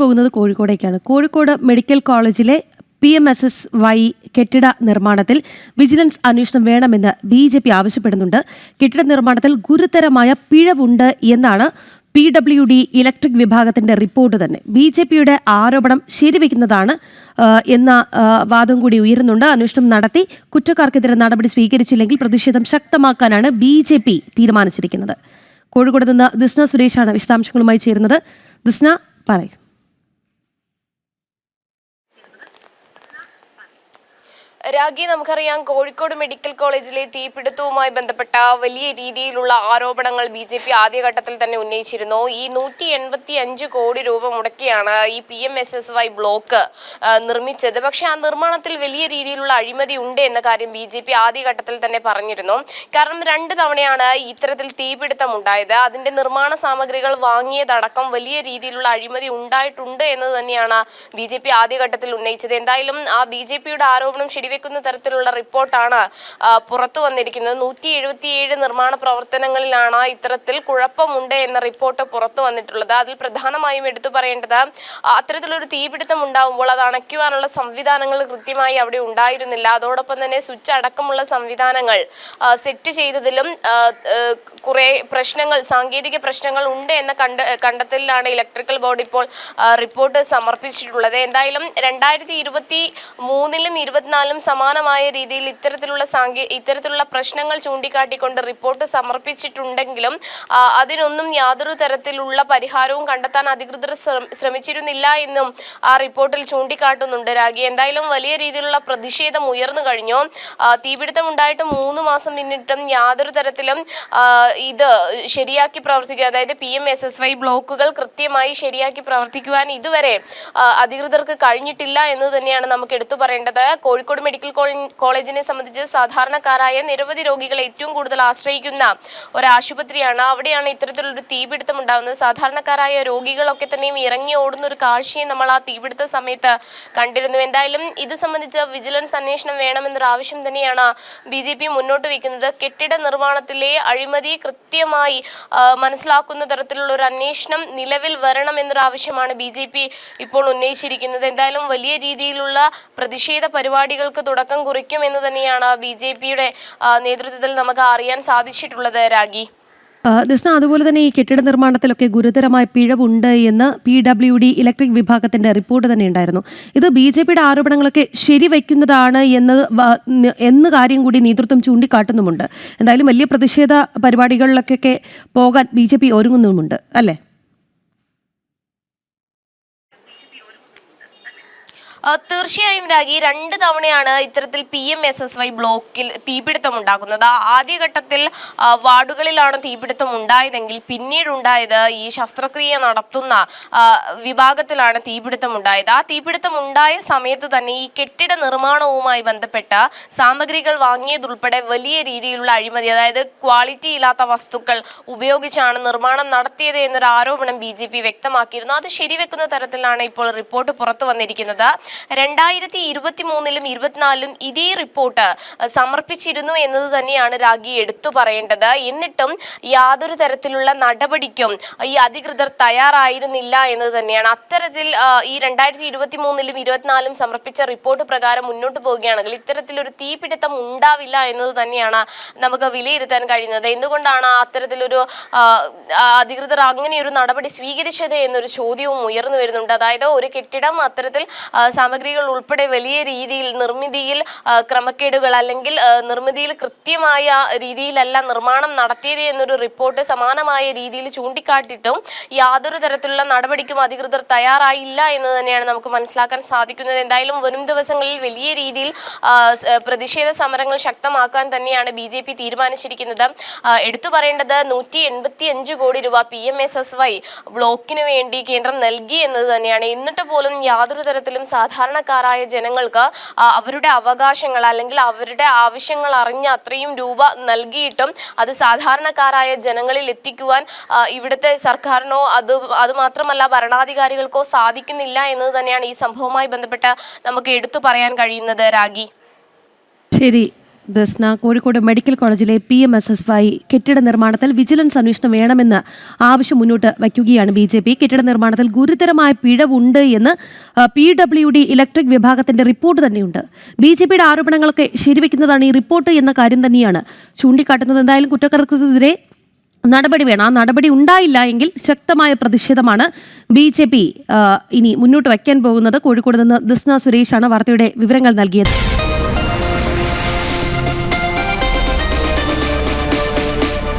പോകുന്നത് കോഴിക്കോടേക്കാണ്. കോഴിക്കോട് മെഡിക്കൽ കോളേജിലെ PMSSY കെട്ടിട നിർമ്മാണത്തിൽ വിജിലൻസ് അന്വേഷണം വേണമെന്ന് BJP ആവശ്യപ്പെടുന്നുണ്ട്. കെട്ടിട നിർമ്മാണത്തിൽ ഗുരുതരമായ പിഴവുണ്ട് എന്നാണ് PWD ഇലക്ട്രിക് വിഭാഗത്തിന്റെ റിപ്പോർട്ട് തന്നെ. BJPയുടെ ആരോപണം ശരിവെക്കുന്നതാണ് എന്ന വാദം കൂടി ഉയരുന്നുണ്ട്. അന്വേഷണം നടത്തി കുറ്റക്കാർക്കെതിരെ നടപടി സ്വീകരിച്ചില്ലെങ്കിൽ പ്രതിഷേധം ശക്തമാക്കാനാണ് BJP തീരുമാനിച്ചിരിക്കുന്നത്. കോഴിക്കോട് നിന്ന് ദിസ്ന സുരേഷാണ് വിശദാംശങ്ങളുമായി ചേരുന്നത്. ദിസ്ന, പറയൂ. രാഗി, നമുക്കറിയാം കോഴിക്കോട് മെഡിക്കൽ കോളേജിലെ തീപിടുത്തവുമായി ബന്ധപ്പെട്ട വലിയ രീതിയിലുള്ള ആരോപണങ്ങൾ BJP ആദ്യഘട്ടത്തിൽ തന്നെ ഉന്നയിച്ചിരുന്നു. ഈ 185 കോടി രൂപ മുടക്കിയാണ് ഈ PMSSY ബ്ലോക്ക് നിർമ്മിച്ചത്. പക്ഷെ ആ നിർമ്മാണത്തിൽ വലിയ രീതിയിലുള്ള അഴിമതി ഉണ്ട് എന്ന കാര്യം BJP ആദ്യഘട്ടത്തിൽ തന്നെ പറഞ്ഞിരുന്നു. കാരണം 2 തവണയാണ് ഇത്തരത്തിൽ തീപിടുത്തം ഉണ്ടായത്. അതിന്റെ നിർമ്മാണ സാമഗ്രികൾ വാങ്ങിയതടക്കം വലിയ രീതിയിലുള്ള അഴിമതി ഉണ്ടായിട്ടുണ്ട് എന്ന് തന്നെയാണ് BJP ആദ്യഘട്ടത്തിൽ ഉന്നയിച്ചത്. എന്തായാലും ആ BJPയുടെ ആരോപണം ശരിവെക്കുന്ന തരത്തിലുള്ള റിപ്പോർട്ടാണ് പുറത്തു വന്നിരിക്കുന്നത്. 177 നിർമ്മാണ പ്രവർത്തനങ്ങളിലാണ് ഇത്തരത്തിൽ കുഴപ്പമുണ്ട് എന്ന റിപ്പോർട്ട് പുറത്തു വന്നിട്ടുള്ളത്. അതിൽ പ്രധാനമായും എടുത്തു പറയേണ്ടത് അത്തരത്തിലൊരു തീപിടുത്തം ഉണ്ടാവുമ്പോൾ അത് അണയ്ക്കുവാനുള്ള സംവിധാനങ്ങൾ കൃത്യമായി അവിടെ ഉണ്ടായിരുന്നില്ല. അതോടൊപ്പം തന്നെ സ്വിച്ച് അടക്കമുള്ള സംവിധാനങ്ങൾ സെറ്റ് ചെയ്തതിലും കുറെ പ്രശ്നങ്ങൾ, സാങ്കേതിക പ്രശ്നങ്ങൾ ഉണ്ട് എന്ന കണ്ടെത്തലിലാണ് ഇലക്ട്രിക്കൽ ബോർഡ് ഇപ്പോൾ റിപ്പോർട്ട് സമർപ്പിച്ചിട്ടുള്ളത്. എന്തായാലും 2023-ലും 24-ലും സമാനമായ രീതിയിൽ ഇത്തരത്തിലുള്ള പ്രശ്നങ്ങൾ ചൂണ്ടിക്കാട്ടിക്കൊണ്ട് റിപ്പോർട്ട് സമർപ്പിച്ചിട്ടുണ്ടെങ്കിലും അതിനൊന്നും യാതൊരു തരത്തിലുള്ള പരിഹാരവും കണ്ടെത്താൻ അധികൃതർ ശ്രമിച്ചിരുന്നില്ല എന്നും ആ റിപ്പോർട്ടിൽ ചൂണ്ടിക്കാട്ടുന്നുണ്ട്. രാഗി, എന്തായാലും വലിയ രീതിയിലുള്ള പ്രതിഷേധം ഉയർന്നു കഴിഞ്ഞു. തീപിടുത്തം ഉണ്ടായിട്ട് 3 മാസം പിന്നിട്ടും യാതൊരു തരത്തിലും ഇത് ശരിയാക്കി പ്രവർത്തിക്കുക, അതായത് PMSSY ബ്ലോക്കുകൾ കൃത്യമായി ശരിയാക്കി പ്രവർത്തിക്കുവാൻ ഇതുവരെ അധികൃതർക്ക് കഴിഞ്ഞിട്ടില്ല എന്ന് തന്നെയാണ് നമുക്ക് എടുത്തു പറയേണ്ടത്. കോഴിക്കോട് മെഡിക്കൽ കോളേജിനെ സംബന്ധിച്ച് സാധാരണക്കാരായ നിരവധി രോഗികൾ ഏറ്റവും കൂടുതൽ ആശ്രയിക്കുന്ന ഒരു ആശുപത്രിയാണ്. അവിടെയാണ് ഇത്തരത്തിലൊരു തീപിടുത്തം ഉണ്ടാകുന്നത്. സാധാരണക്കാരായ രോഗികളൊക്കെ തന്നെയും ഇറങ്ങി ഓടുന്ന ഒരു കാഴ്ചയും നമ്മൾ ആ തീപിടുത്ത സമയത്ത് കണ്ടിരുന്നു. എന്തായാലും ഇത് സംബന്ധിച്ച് വിജിലൻസ് അന്വേഷണം വേണമെന്നൊരു ആവശ്യം തന്നെയാണ് BJP മുന്നോട്ട് വയ്ക്കുന്നത്. കെട്ടിട നിർമ്മാണത്തിലെ അഴിമതി കൃത്യമായി മനസ്സിലാക്കുന്ന തരത്തിലുള്ള ഒരു അന്വേഷണം നിലവിൽ വരണം എന്നൊരു ആവശ്യമാണ് BJP ഇപ്പോൾ ഉന്നയിച്ചിരിക്കുന്നത്. എന്തായാലും വലിയ രീതിയിലുള്ള പ്രതിഷേധ പരിപാടികൾക്ക് തുടക്കം കുറിക്കുമെന്ന് തന്നെയാണ് BJPയുടെ നേതൃത്വത്തിൽ നമുക്ക് അറിയാൻ സാധിച്ചിട്ടുള്ളത്. രാഗി, ദിസ്ന, അതുപോലെ തന്നെ ഈ കെട്ടിട നിർമ്മാണത്തിലൊക്കെ ഗുരുതരമായ പിഴവുണ്ട് എന്ന് PWD ഇലക്ട്രിക് വിഭാഗത്തിന്റെ റിപ്പോർട്ട് തന്നെ ഉണ്ടായിരുന്നു. ഇത് BJPയുടെ ആരോപണങ്ങളൊക്കെ ശരിവയ്ക്കുന്നതാണ് എന്ന കാര്യം കൂടി നേതൃത്വം ചൂണ്ടിക്കാട്ടുന്നുമുണ്ട്. എന്തായാലും വലിയ പ്രതിഷേധ പരിപാടികളിലൊക്കെ പോകാൻ BJP ഒരുങ്ങുന്നുമുണ്ട്, അല്ലേ? തീർച്ചയായും രാഗി, 2 തവണയാണ് ഇത്തരത്തിൽ PMSSY ബ്ലോക്കിൽ തീപിടുത്തം ഉണ്ടാകുന്നത്. ആദ്യഘട്ടത്തിൽ വാർഡുകളിലാണ് തീപിടുത്തം ഉണ്ടായതെങ്കിൽ പിന്നീടുണ്ടായത് ഈ ശസ്ത്രക്രിയ നടത്തുന്ന വിഭാഗത്തിലാണ് തീപിടുത്തം ഉണ്ടായത്. ആ തീപിടുത്തം ഉണ്ടായ സമയത്ത് തന്നെ ഈ കെട്ടിട നിർമ്മാണവുമായി ബന്ധപ്പെട്ട സാമഗ്രികൾ വാങ്ങിയതുൾപ്പെടെ വലിയ രീതിയിലുള്ള അഴിമതി, അതായത് ക്വാളിറ്റി ഇല്ലാത്ത വസ്തുക്കൾ ഉപയോഗിച്ചാണ് നിർമ്മാണം നടത്തിയത് എന്നൊരു ആരോപണം BJP വ്യക്തമാക്കിയിരുന്നു. അത് ശരിവെക്കുന്ന തരത്തിലാണ് ഇപ്പോൾ റിപ്പോർട്ട് പുറത്തു വന്നിരിക്കുന്നത്. 2023-ലും 24-ലും ഇതേ റിപ്പോർട്ട് സമർപ്പിച്ചിരുന്നു എന്നത് തന്നെയാണ് രാഗി എടുത്തു പറയേണ്ടത്. എന്നിട്ടും യാതൊരു തരത്തിലുള്ള നടപടിക്കും ഈ അധികൃതർ തയ്യാറായിരുന്നില്ല എന്നത് തന്നെയാണ്. അത്തരത്തിൽ ഈ 2023-ലും 24-ലും സമർപ്പിച്ച റിപ്പോർട്ട് പ്രകാരം മുന്നോട്ട് പോവുകയാണെങ്കിൽ ഇത്തരത്തിലൊരു തീപിടുത്തം ഉണ്ടാവില്ല എന്നത് തന്നെയാണ് നമുക്ക് വിലയിരുത്താൻ കഴിയുന്നത്. എന്തുകൊണ്ടാണ് അത്തരത്തിലൊരു അധികൃതർ അങ്ങനെയൊരു നടപടി സ്വീകരിച്ചത് എന്നൊരു ചോദ്യവും ഉയർന്നു വരുന്നുണ്ട്. അതായത് ഒരു കെട്ടിടം അത്തരത്തിൽ സാമഗ്രികൾ ഉൾപ്പെടെ വലിയ രീതിയിൽ നിർമ്മിതിയിൽ ക്രമക്കേടുകൾ അല്ലെങ്കിൽ നിർമ്മിതിയിൽ കൃത്യമായ രീതിയിലല്ല നിർമ്മാണം നടത്തിയത് എന്നൊരു റിപ്പോർട്ട് സമാനമായ രീതിയിൽ ചൂണ്ടിക്കാട്ടിയിട്ടും യാതൊരു തരത്തിലുള്ള നടപടിക്കും അധികൃതർ തയ്യാറായില്ല എന്ന് തന്നെയാണ് നമുക്ക് മനസ്സിലാക്കാൻ സാധിക്കുന്നത്. എന്തായാലും വരും ദിവസങ്ങളിൽ വലിയ രീതിയിൽ പ്രതിഷേധ സമരങ്ങൾ ശക്തമാക്കാൻ തന്നെയാണ് BJP തീരുമാനിച്ചിരിക്കുന്നത്. എടുത്തു പറയേണ്ടത് 185 കോടി രൂപ PMSSY ബ്ലോക്കിന് വേണ്ടി കേന്ദ്രം നൽകി എന്നത് തന്നെയാണ്. എന്നിട്ട് പോലും യാതൊരു തരത്തിലും സാധാരണക്കാരായ ജനങ്ങൾക്ക് അവരുടെ അവകാശങ്ങൾ അല്ലെങ്കിൽ അവരുടെ ആവശ്യങ്ങൾ അറിഞ്ഞ അത്രയും രൂപ നൽകിയിട്ടും അത് സാധാരണക്കാരായ ജനങ്ങളിൽ എത്തിക്കുവാൻ ഇവിടുത്തെ സർക്കാരിനോ അത് മാത്രമല്ല ഭരണാധികാരികൾക്കോ സാധിക്കുന്നില്ല എന്നത് തന്നെയാണ് ഈ സംഭവവുമായി ബന്ധപ്പെട്ട് നമുക്ക് എടുത്തു പറയാൻ കഴിയുന്നത്. രാഗി, ശരി. ദസ്ന, കോഴിക്കോട് മെഡിക്കൽ കോളേജിലെ PMSSY കെട്ടിട നിർമ്മാണത്തിൽ വിജിലൻസ് അന്വേഷണം വേണമെന്ന് ആവശ്യം മുന്നോട്ട് വയ്ക്കുകയാണ് BJP. കെട്ടിട നിർമ്മാണത്തിൽ ഗുരുതരമായ പിഴവുണ്ട് എന്ന് PWD ഇലക്ട്രിക് വിഭാഗത്തിന്റെ റിപ്പോർട്ട് തന്നെയുണ്ട്. BJPയുടെ ആരോപണങ്ങളൊക്കെ ശരിവെക്കുന്നതാണ് ഈ റിപ്പോർട്ട് എന്ന കാര്യം തന്നെയാണ് ചൂണ്ടിക്കാട്ടുന്നത്. എന്തായാലും കുറ്റക്കാർക്കെതിരെ നടപടി വേണം. ആ നടപടി ഉണ്ടായില്ല എങ്കിൽ ശക്തമായ പ്രതിഷേധമാണ് BJP ഇനി മുന്നോട്ട് വയ്ക്കാൻ പോകുന്നത്. കോഴിക്കോട് നിന്ന് ദസ്ന സുരേഷാണ് വാർത്തയുടെ വിവരങ്ങൾ നൽകിയത്.